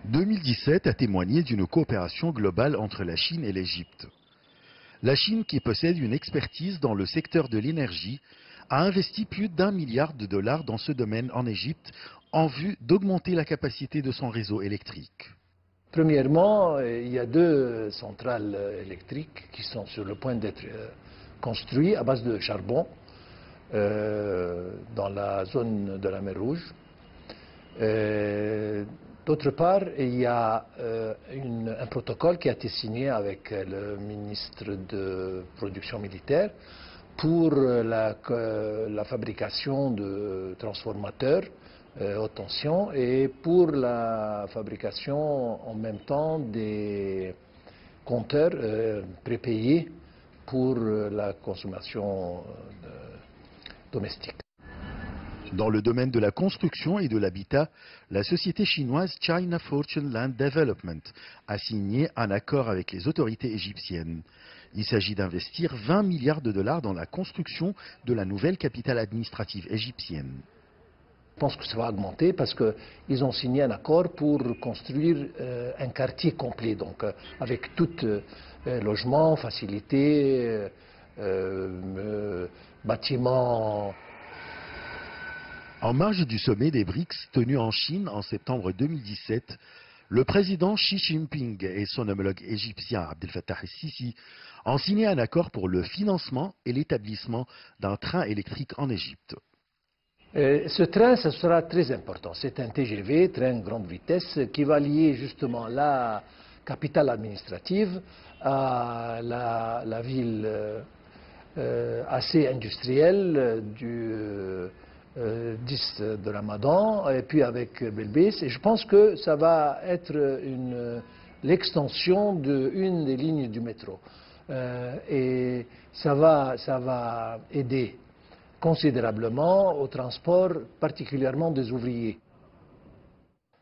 2017 a témoigné d'une coopération globale entre la Chine et l'Égypte. La Chine, qui possède une expertise dans le secteur de l'énergie, a investi plus d'1 milliard de dollars dans ce domaine en Égypte en vue d'augmenter la capacité de son réseau électrique. Premièrement, il y a 2 centrales électriques qui sont sur le point d'être construites à base de charbon dans la zone de la mer Rouge. D'autre part, il y a un protocole qui a été signé avec le ministre de Production militaire pour la fabrication de transformateurs haute tension et pour la fabrication en même temps des compteurs prépayés pour la consommation domestique. Dans le domaine de la construction et de l'habitat, la société chinoise China Fortune Land Development a signé un accord avec les autorités égyptiennes. Il s'agit d'investir 20 milliards de dollars dans la construction de la nouvelle capitale administrative égyptienne. Je pense que ça va augmenter parce qu'ils ont signé un accord pour construire un quartier complet, donc avec tout logement, facilités, bâtiments. En marge du sommet des BRICS tenu en Chine en septembre 2017, le président Xi Jinping et son homologue égyptien Abdel Fattah el-Sisi ont signé un accord pour le financement et l'établissement d'un train électrique en Égypte. Ce train, ce sera très important. C'est un TGV, train grande vitesse, qui va lier justement la capitale administrative à la ville assez industrielle du 10 de Ramadan, et puis avec Belbès. Et je pense que ça va être l'extension d'une des lignes du métro. Et ça va aider considérablement au transport, particulièrement des ouvriers.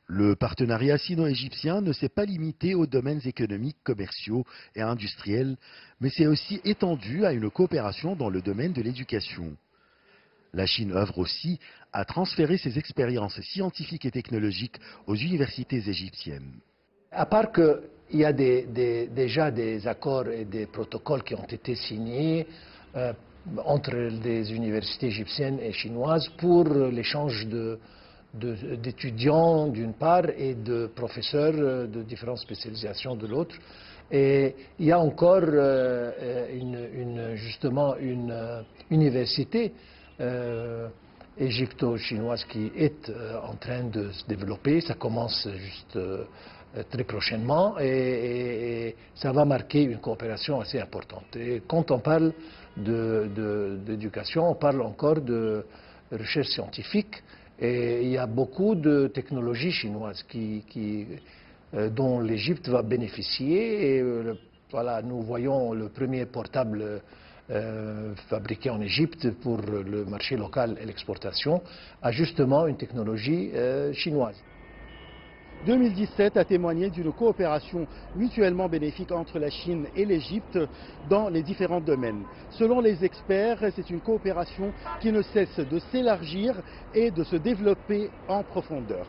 Le partenariat sino-égyptien ne s'est pas limité aux domaines économiques, commerciaux et industriels, mais s'est aussi étendu à une coopération dans le domaine de l'éducation. La Chine œuvre aussi à transférer ses expériences scientifiques et technologiques aux universités égyptiennes. À part qu'il y a déjà des accords et des protocoles qui ont été signés entre les universités égyptiennes et chinoises pour l'échange d'étudiants d'une part et de professeurs de différentes spécialisations de l'autre. Et il y a encore justement une université égypto-chinoise qui est en train de se développer. Ça commence juste très prochainement et ça va marquer une coopération assez importante. Et quand on parle d'éducation, on parle encore de recherche scientifique et il y a beaucoup de technologies chinoises dont l'Égypte va bénéficier. Et voilà, nous voyons le premier portable fabriqué en Égypte pour le marché local et l'exportation a justement une technologie chinoise. 2017 a témoigné d'une coopération mutuellement bénéfique entre la Chine et l'Égypte dans les différents domaines. Selon les experts, c'est une coopération qui ne cesse de s'élargir et de se développer en profondeur.